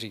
3.